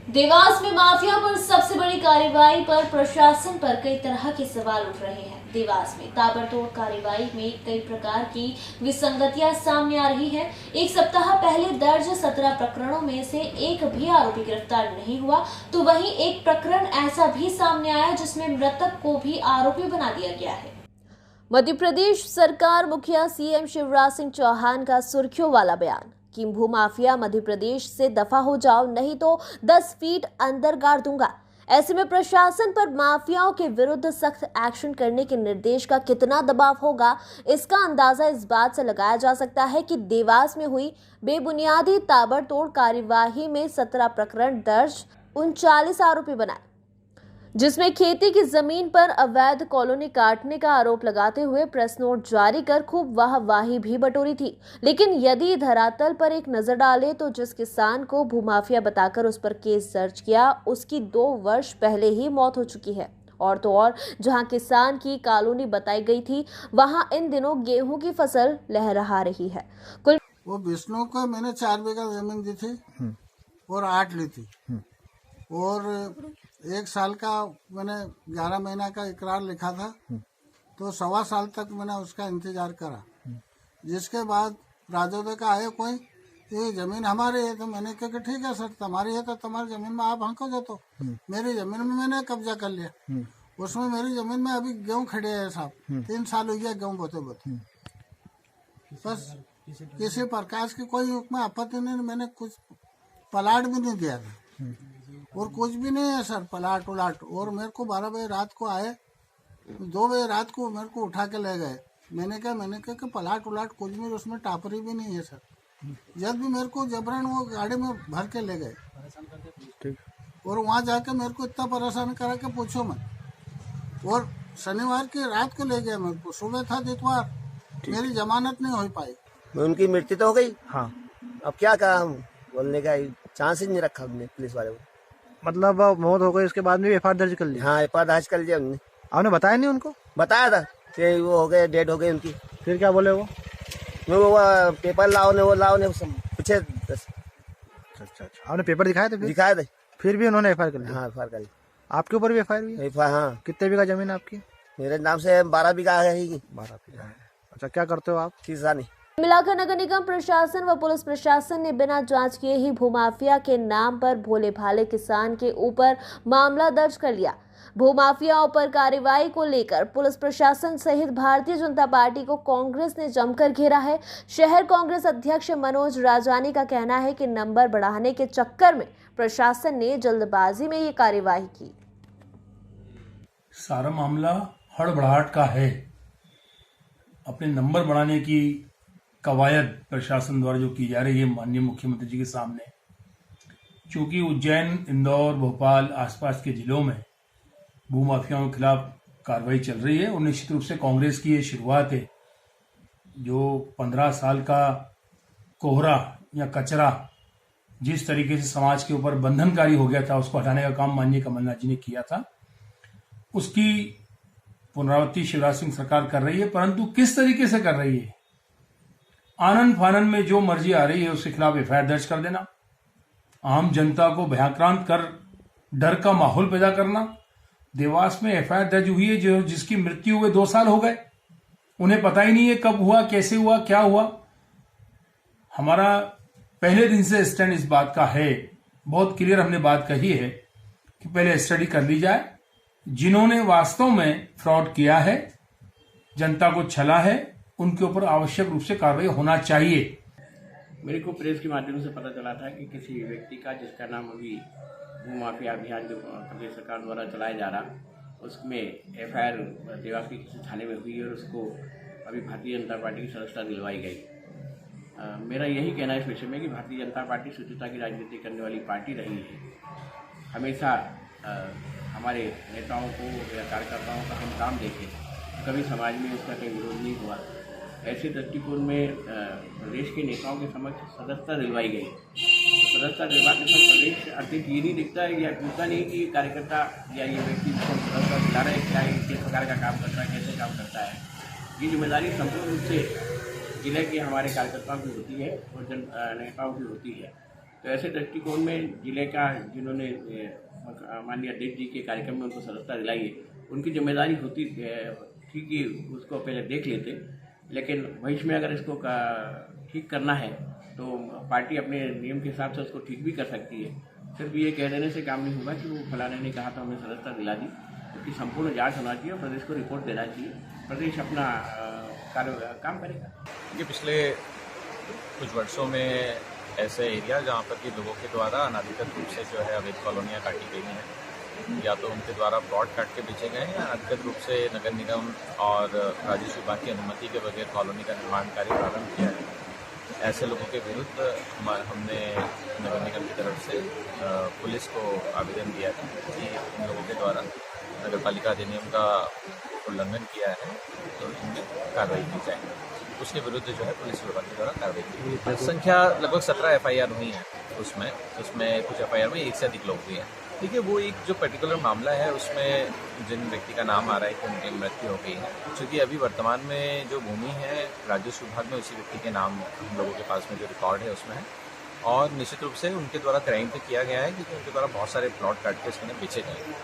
देवास में माफिया पर सबसे बड़ी कार्रवाई पर प्रशासन पर कई तरह के सवाल उठ रहे हैं। देवास में ताबड़तोड़ कार्रवाई में कई प्रकार की विसंगतियां सामने आ रही हैं। एक सप्ताह पहले दर्ज 17 प्रकरणों में से एक भी आरोपी गिरफ्तार नहीं हुआ, तो वहीं एक प्रकरण ऐसा भी सामने आया जिसमें मृतक को भी आरोपी बना दिया गया है। मध्य प्रदेश सरकार मुखिया सीएम शिवराज सिंह चौहान का सुर्खियों वाला बयान कि भूमाफिया मध्य प्रदेश से दफा हो जाओ, नहीं तो 10 फीट अंदर गाड़ दूंगा। ऐसे में प्रशासन पर माफियाओं के विरुद्ध सख्त एक्शन करने के निर्देश का कितना दबाव होगा, इसका अंदाजा इस बात से लगाया जा सकता है कि देवास में हुई बेबुनियादी ताबड़तोड़ कार्यवाही में 17 प्रकरण दर्ज, 39 आरोपी बनाए, जिसमें खेती की जमीन पर अवैध कॉलोनी काटने का आरोप लगाते हुए प्रेस नोट जारी कर खूब वाहवाही भी बटोरी थी। लेकिन यदि धरातल पर एक नजर डाले तो जिस किसान को भूमाफिया बताकर उस पर केस दर्ज किया, उसकी 2 वर्ष पहले ही मौत हो चुकी है। और तो और जहां किसान की कॉलोनी बताई गई थी, वहां इन दिनों गेहूं की फसल लहरा रही है। कुल वो विष्णु को मैंने 4 बीघा जमीन दी थी और 8 ली थी, और 1 साल का मैंने 11 महीना का इकरार लिखा था, तो 1.25 साल तक मैंने उसका इंतजार करा। जिसके बाद राजोदय का आए कोई, ये जमीन हमारी है, तो मैंने कहा कि ठीक है सर, तुम्हारी है तो तुम्हारी जमीन में आप हमको दो। तो मेरी जमीन में मैंने कब्जा कर लिया। उसमें मेरी जमीन में अभी गेहूं खड़े है साहब, 3 साल हो गया गेहूं बोते बोते। बस किसी प्रकार की कोई उसमें आपत्ति नहीं, मैंने कुछ प्लाट भी नहीं दिया था और कुछ भी नहीं है सर, प्लाट उलाट। और मेरे को 12 बजे रात को आए, 2 बजे रात को मेरे को उठा के ले गए। मैंने कहा कि प्लाट उलाट कुछ भी, उसमें टापरी भी नहीं है सर। जब भी मेरे को जबरन वो गाड़ी में भर के ले गए और वहाँ जाके मेरे को इतना परेशान करा के पूछो मत। और शनिवार की रात को ले गया मेरे को, सुबह था इतवार, मेरी जमानत नहीं हो पाई। उनकी मृत्यु तो हो गई। हाँ, अब क्या कहा, हम बोलने का चांस ही नहीं रखा हमने पुलिस वाले को। मतलब मौत हो गई, उसके बाद में एफआईआर दर्ज कर ली? हाँ, एफआईआर दर्ज कर लिया हमने। आपने बताया नहीं उनको? बताया था कि वो हो गए, डेड हो गई उनकी। फिर क्या बोले वो पेपर लाओ ने, वो लाओ ने पूछे। अच्छा, आपने पेपर दिखाए थे? दिखाए थे, फिर भी उन्होंने एफआईआर कर ली? हाँ, एफआईआर कर ली। आपके ऊपर भी एफआईआर हुई? एफआईआर, हाँ। कितने बीघा जमीन है आपकी? मेरे नाम से 12 बीघा है। 12 बीघा है। अच्छा, क्या करते हो आप? किसानी। मिलाकर नगर निगम प्रशासन व पुलिस प्रशासन ने बिना जांच किए ही भूमाफिया के नाम पर भोले भाले किसान के ऊपर मामला दर्ज कर लिया। भूमाफियाओं पर कार्रवाई को लेकर पुलिस प्रशासन सहित भारतीय जनता पार्टी को कांग्रेस ने जमकर घेरा है। शहर कांग्रेस अध्यक्ष मनोज राजानी का कहना है कि नंबर बढ़ाने के चक्कर में प्रशासन ने जल्दबाजी में ये कार्यवाही की। सारा मामला हड़बड़ाहट का है। अपने नंबर बढ़ाने की कवायद प्रशासन द्वारा जो की जा रही है माननीय मुख्यमंत्री जी के सामने, चूंकि उज्जैन, इंदौर, भोपाल आसपास के जिलों में भूमाफियाओं के खिलाफ कार्रवाई चल रही है और निश्चित रूप से कांग्रेस की ये शुरुआत है। जो 15 साल का कोहरा या कचरा जिस तरीके से समाज के ऊपर बंधनकारी हो गया था, उसको हटाने का काम माननीय कमलनाथ जी ने किया था, उसकी पुनरावृत्ति शिवराज सिंह सरकार कर रही है। परंतु किस तरीके से कर रही है? आनंद फानन में जो मर्जी आ रही है उसके खिलाफ एफआईआर दर्ज कर देना, आम जनता को भयाक्रांत कर डर का माहौल पैदा करना। देवास में एफआईआर दर्ज हुई है जो जिसकी मृत्यु हुए 2 साल हो गए, उन्हें पता ही नहीं है कब हुआ, कैसे हुआ, क्या हुआ। हमारा पहले दिन से स्टैंड इस बात का है, बहुत क्लियर हमने बात कही है कि पहले स्टडी कर ली जाए। जिन्होंने वास्तव में फ्रॉड किया है, जनता को छला है, उनके ऊपर आवश्यक रूप से कार्रवाई होना चाहिए। मेरे को प्रेस के माध्यम से पता चला था कि किसी व्यक्ति का, जिसका नाम अभी भूमाफिया अभियान जो प्रदेश सरकार द्वारा चलाया जा रहा, उसमें एफआईआर देवास के किसी थाने में हुई और उसको अभी भारतीय जनता पार्टी की सदस्यता दिलवाई गई। मेरा यही कहना है इस विषय में कि भारतीय जनता पार्टी शुचिता की राजनीति करने वाली पार्टी रही है। हमेशा हमारे नेताओं को या कार्यकर्ताओं का हम काम देखें, कभी समाज में उसका कोई विरोध नहीं हुआ। ऐसे दृष्टिकोण में प्रदेश के नेताओं के समक्ष सदस्यता दिलवाई गई। तो सदस्यता दिलवाने पर प्रदेश अध्यक्ष ये नहीं दिखता है या पूछता नहीं कि कार्यकर्ता या ये व्यक्ति सदस्यता दिला रहे हैं, क्या किस प्रकार का काम करता है, कैसे काम करता है। ये जिम्मेदारी संपूर्ण रूप से जिले के हमारे कार्यकर्ताओं की होती है और नेताओं की होती है। तो ऐसे दृष्टिकोण में जिले का जिन्होंने माननीय अध्यक्ष जी के कार्यक्रम में उनको सदस्यता दिलाई है, उनकी जिम्मेदारी होती थी कि उसको पहले देख लेते, लेकिन भविष्य में अगर इसको ठीक करना है तो पार्टी अपने नियम के हिसाब से उसको ठीक भी कर सकती है। सिर्फ ये कह देने से काम नहीं होगा कि वो फलाने ने कहा तो हमें सदस्यता दिला दी। उसकी संपूर्ण जांच होना चाहिए और प्रदेश को रिपोर्ट देना चाहिए। प्रदेश अपना काम करेगा। ये पिछले कुछ वर्षों में ऐसे एरिया जहाँ पर कि लोगों के द्वारा अनाधिकृत रूप से जो है अवैध कॉलोनियाँ काटी गई हैं, या तो उनके द्वारा प्लॉट काट के बेचे गए हैं या अनाधिकृत रूप से नगर निगम और राजस्व विभाग की अनुमति के बगैर कॉलोनी का निर्माण कार्य प्रारंभ किया है। ऐसे लोगों के विरुद्ध हमने नगर निगम की तरफ से पुलिस को आवेदन दिया था कि इन लोगों के द्वारा नगर पालिका अधिनियम का उल्लंघन किया है तो इनमें कार्रवाई की जाए। उसके विरुद्ध जो है पुलिस विभाग के द्वारा कार्रवाई की गई। संख्या लगभग 17 FIR हुई है। उसमें कुछ FIR में एक से अधिक लोग भी हैं। देखिए, वो एक जो पर्टिकुलर मामला है उसमें जिन व्यक्ति का नाम आ रहा है कि उनकी मृत्यु हो गई है, क्योंकि अभी वर्तमान में जो भूमि है राजस्व विभाग में उसी व्यक्ति के नाम हम लोगों के पास में जो रिकॉर्ड है उसमें है, और निश्चित रूप से उनके द्वारा क्राइम तो किया गया है क्योंकि उनके द्वारा बहुत सारे प्लॉट काट के उसके बेचे गए हैं।